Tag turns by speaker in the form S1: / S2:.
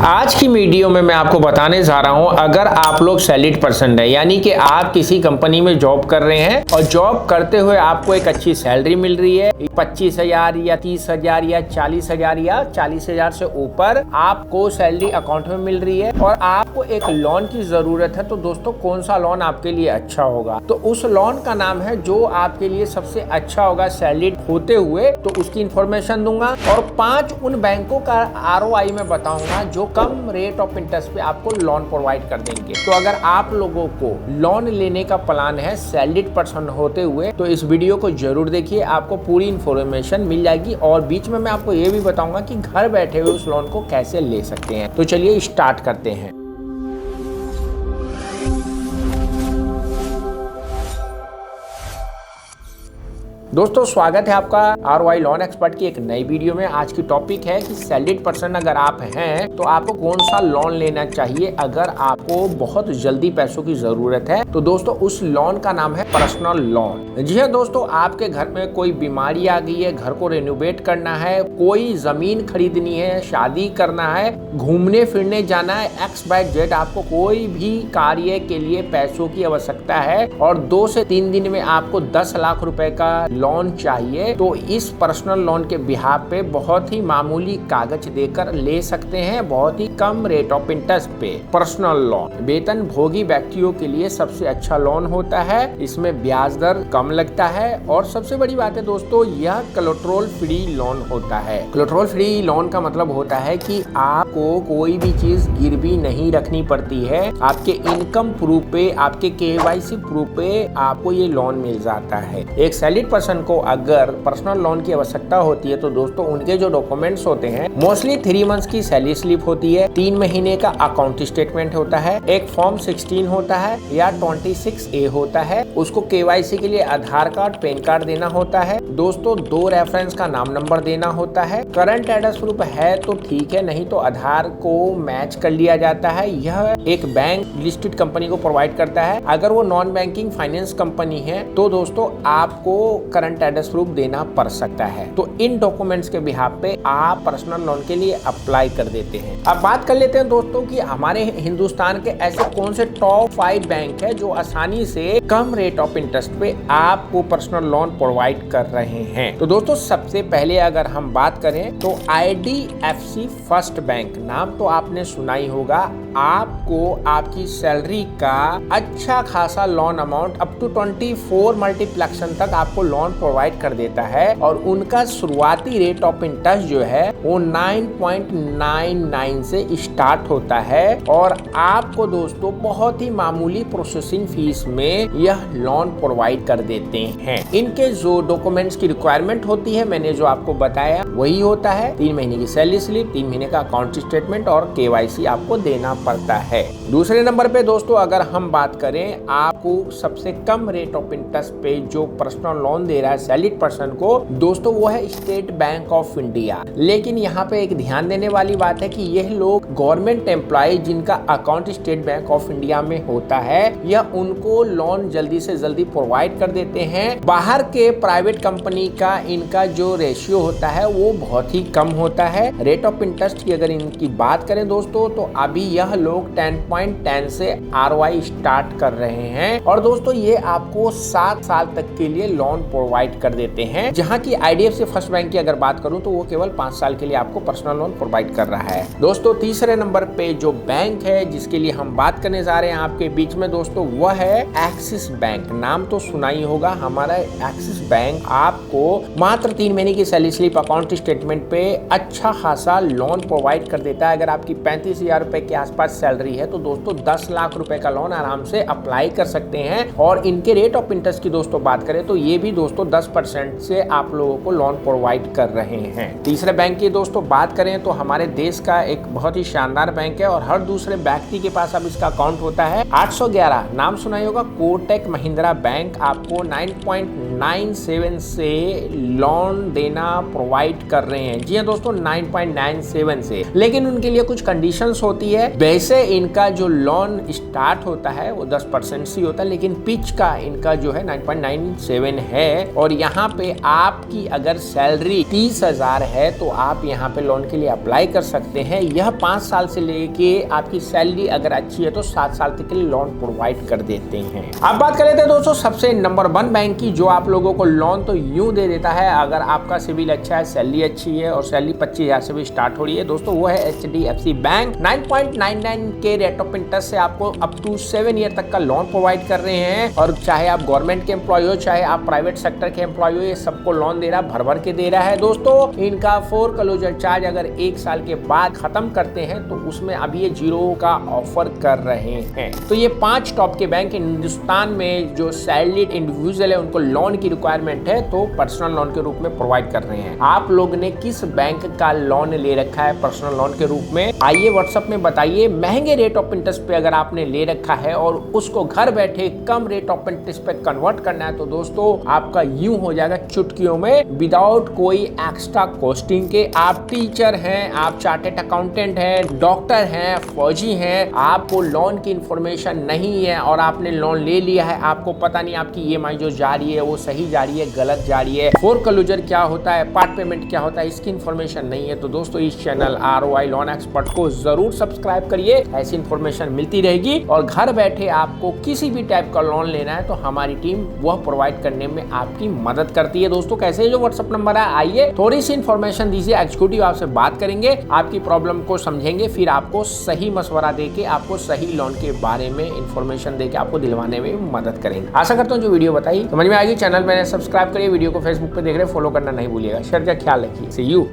S1: आज की वीडियो में मैं आपको बताने जा रहा हूं, अगर आप लोग सैलरीड पर्सन है, यानी कि आप किसी कंपनी में जॉब कर रहे हैं और जॉब करते हुए आपको एक अच्छी सैलरी मिल रही है 25,000 या 30,000 या 40,000 या 40,000 से ऊपर आपको सैलरी अकाउंट में मिल रही है और आपको एक लोन की जरूरत है। तो दोस्तों कौन सा लोन आपके लिए अच्छा होगा? तो उस लोन का नाम है जो आपके लिए सबसे अच्छा होगा सैलरीड होते हुए, तो उसकी इंफॉर्मेशन दूंगा और 5 उन बैंकों का ROI में बताऊंगा जो कम रेट ऑफ इंटरेस्ट पे आपको लोन प्रोवाइड कर देंगे। तो अगर आप लोगों को लोन लेने का प्लान है सैलरीड पर्सन होते हुए, तो इस वीडियो को जरूर देखिए, आपको पूरी इंफॉर्मेशन मिल जाएगी। और बीच में मैं आपको ये भी बताऊंगा कि घर बैठे हुए उस लोन को कैसे ले सकते हैं। तो चलिए स्टार्ट करते हैं। दोस्तों स्वागत है आपका ROI लोन एक्सपर्ट की एक नई वीडियो में। आज की टॉपिक है कि सैलरीड पर्सन अगर आप हैं तो आपको कौन सा लोन लेना चाहिए अगर आपको बहुत जल्दी पैसों की जरूरत है। तो दोस्तों उस लोन का नाम है पर्सनल लोन। जी हाँ दोस्तों, आपके घर में कोई बीमारी आ गई है, घर को रेनोवेट करना है, कोई जमीन खरीदनी है, शादी करना है, घूमने फिरने जाना है, XYZ, आपको कोई भी कार्य के लिए पैसों की आवश्यकता है और 2 से 3 दिन में आपको 10 लाख रुपए का लोन चाहिए, तो इस पर्सनल लोन के बिहाफ पे बहुत ही मामूली कागज देकर ले सकते हैं, बहुत ही कम रेट ऑफ इंटरेस्ट पे। पर्सनल लोन वेतन भोगी व्यक्तियों के लिए सबसे अच्छा लोन होता है, इसमें ब्याज दर कम लगता है और सबसे बड़ी बात है दोस्तों, यह कोलेटरल फ्री लोन होता है। कोलेटरल फ्री लोन का मतलब होता है कि आपको कोई भी चीज गिरवी नहीं रखनी पड़ती है, आपके इनकम प्रूफ पे, आपके KYC प्रूफ पे आपको ये लोन मिल जाता है। एक सैलरीड पर्सन को अगर पर्सनल लोन की आवश्यकता होती है तो दोस्तों उनके जो डॉक्यूमेंट्स होते हैं, मोस्टली 3 मंथ्स की सैलरी स्लिप होती है, 3 महीने का अकाउंट स्टेटमेंट होता है, एक फॉर्म 16 होता है या 26A होता है, उसको KYC के लिए आधार कार्ड, पैन कार्ड देना होता है दोस्तों, 2 रेफरेंस का नाम नंबर देना होता है, करंट एड्रेस प्रूफ है तो ठीक है, नहीं तो आधार को मैच कर लिया जाता है। यह एक बैंक लिस्टेड कंपनी को प्रोवाइड करता है। अगर वो नॉन बैंकिंग फाइनेंस कंपनी है तो दोस्तों आपको करंट एड्रेस प्रूफ देना पड़ सकता है। तो इन डॉक्यूमेंट्स के बिहाफ पे आप पर्सनल लोन के लिए अप्लाई कर देते हैं। अब बात कर लेते हैं दोस्तों कि हमारे हिंदुस्तान के ऐसे कौन से टॉप 5 बैंक है जो आसानी से कम रेट ऑफ इंटरेस्ट पे आपको पर्सनल लोन प्रोवाइड कर रहे हैं। तो दोस्तों सबसे पहले अगर हम बात करें तो IDFC फर्स्ट बैंक, नाम तो आपने सुना ही होगा। आपको आपकी सैलरी का अच्छा खासा loan amount up to 24 multiplication तक आपको लोन प्रोवाइड कर देता है और उनका शुरुआती रेट ऑफ इंटरेस्ट जो है वो 9.99 से स्टार्ट होता है और आपको दोस्तों बहुत ही मामूली प्रोसेसिंग फीस में यह लोन प्रोवाइड कर देते हैं। इनके जो डॉक्यूमेंट्स की रिक्वायरमेंट होती है मैंने जो आपको बताया वही होता है, 3 महीने की सैलरी स्लिप, 3 महीने का अकाउंट स्टेटमेंट और KYC आपको देना पड़ता है। दूसरे नंबर पे दोस्तों अगर हम बात करें, आपको सबसे कम रेट ऑफ इंटरेस्ट पे जो पर्सनल लोन दे रहा है सैलरीड पर्सन को दोस्तों वो है स्टेट बैंक ऑफ इंडिया। लेकिन यहाँ पे एक ध्यान देने वाली बात है कि यह लोग गवर्नमेंट एम्प्लॉय जिनका account state bank of India में होता है, यह उनको लोन जल्दी से जल्दी प्रोवाइड कर देते हैं। बाहर के प्राइवेट कंपनी का इनका जो रेशियो होता है वो बहुत ही कम होता है। रेट ऑफ इंटरेस्ट की अगर इनकी बात करें दोस्तों तो अभी यह लोग 10.10 से ROI स्टार्ट कर रहे हैं और दोस्तों ये आपको 7 साल तक के लिए लोन प्रोवाइड कर देते हैं, जहां की IDFC फर्स्ट बैंक की अगर बात करूं तो वो केवल 5 साल के लिए आपको पर्सनल लोन प्रोवाइड कर रहा है। दोस्तों तीसरे नंबर पे जो बैंक है जिसके लिए हम बात करने जा रहे हैं आपके बीच में दोस्तों वह है एक्सिस बैंक। नाम तो सुना ही होगा, हमारा एक्सिस बैंक आपको मात्र 3 महीने की सैलरी स्लिप, अकाउंट स्टेटमेंट पे अच्छा खासा लोन प्रोवाइड कर देता है। अगर आपकी 35,000 रुपए के आसपास सैलरी है तो दोस्तों 10 लाख रुपए का लोन आराम से अप्लाई कर सकते हैं और इनके रेट ऑफ इंटरेस्ट की दोस्तों बात करें तो ये भी दोस्तों 10% से आप लोगों को लोन प्रोवाइड कर रहे हैं। तीसरे बैंक की दोस्तों बात करें तो हमारे देश का एक बहुत ही शानदार बैंक है और हर दूसरे व्यक्ति के पास अब इसका अकाउंट होता है। 811 नाम सुना ही होगा, कोटक महिंद्रा बैंक आपको 9.97 से लोन देना प्रोवाइड कर रहे हैं। जी हाँ दोस्तों 9.97 से, लेकिन उनके लिए कुछ कंडीशंस होती है। वैसे इनका जो लोन स्टार्ट होता है वो 10% से होता है, लेकिन पिच का इनका जो है 9.97 है। और यहाँ पे आपकी अगर सैलरी 30,000 है तो आप यहाँ पे लोन के लिए अप्लाई कर सकते हैं। यह 5 साल से लेके आपकी सैलरी अगर अच्छी है तो 7 साल तक के लिए लोन प्रोवाइड कर देते हैं। अब बात कर लेते हैं दोस्तों सबसे नंबर 1 बैंक की, जो आप लोगों को लोन तो यूं दे देता है अगर आपका सिविल अच्छा है, सैलरी अच्छी है और सैलरी 25,000 से भी स्टार्ट हो रही है दोस्तों, वो है HDFC बैंक। 9.99 के रेट ऑफ इंटरेस्ट से आपको अप टू 7 ईयर तक का लोन प्रोवाइड कर रहे हैं। और चाहे आप गवर्नमेंट के एम्प्लॉय हो, चाहे आप प्राइवेट सेक्टर के एम्प्लॉय हो, ये सबको लोन दे रहा, भर के दे रहा है दोस्तों। इनका फोरक्लोजर चार्ज अगर 1 साल के बाद खत्म करते हैं तो उसमें अभी ये 0 का ऑफर कर रहे हैं। तो ये 5 टॉप के बैंक हिंदुस्तान में जो सैलरीड इंडिविजुअल है उनको लोन की रिक्वायरमेंट है तो पर्सनल लोन के रूप में प्रोवाइड कर रहे हैं। आप लोग ने किस बैंक का लोन ले रखा है पर्सनल लोन के रूप में, आइए व्हाट्सएप में बताइए। महंगे रेट ऑफ इंटरेस्ट पे अगर आपने ले रखा है और उसको घर बैठे कम रेट ऑफ इंटरेस्ट पे कन्वर्ट करना है तो दोस्तों आपका यूं हो जाएगा चुटकियों में, विदाउट कोई एक्स्ट्रा कॉस्टिंग के। आप टीचर हैं, आप चार्टेड अकाउंटेंट हैं, डॉक्टर हैं, फौजी हैं, आपको लोन की इंफॉर्मेशन नहीं है और आपने लोन ले लिया है, आपको पता नहीं आपकी EMI जो जा रही है वो सही जा रही है, गलत जा रही है, फोरक्लोजर क्या होता है, पार्ट पेमेंट क्या होता है, इसकी इंफॉर्मेशन नहीं है तो दोस्तों इस चैनल ROI लोन एक्सपर्ट को जरूर सब्सक्राइब करिए। ऐसी इंफॉर्मेशन मिलती रहेगी और घर बैठे आपको किसी भी टाइप का लोन लेना है तो हमारी टीम वह प्रोवाइड करने में आपकी मदद करती है दोस्तों। कैसे, जो व्हाट्सएप नंबर है, आइए थोड़ी सी इंफॉर्मेशन दीजिए, एग्जीक्यूटिव आपसे बात करेंगे, आपकी प्रॉब्लम को समझेंगे, फिर आपको सही मशवरा देके आपको सही लोन के बारे में इंफॉर्मेशन देके आपको दिलवाने में मदद करेंगे। आशा करता हूँ जो वीडियो बताई समझ में आएगी। चैनल मैंने सब्सक्राइब करिए, वीडियो को फेसबुक पे देख रहे फॉलो करना नहीं भूलिएगा। शेयर का ख्याल रखिए। सी यू।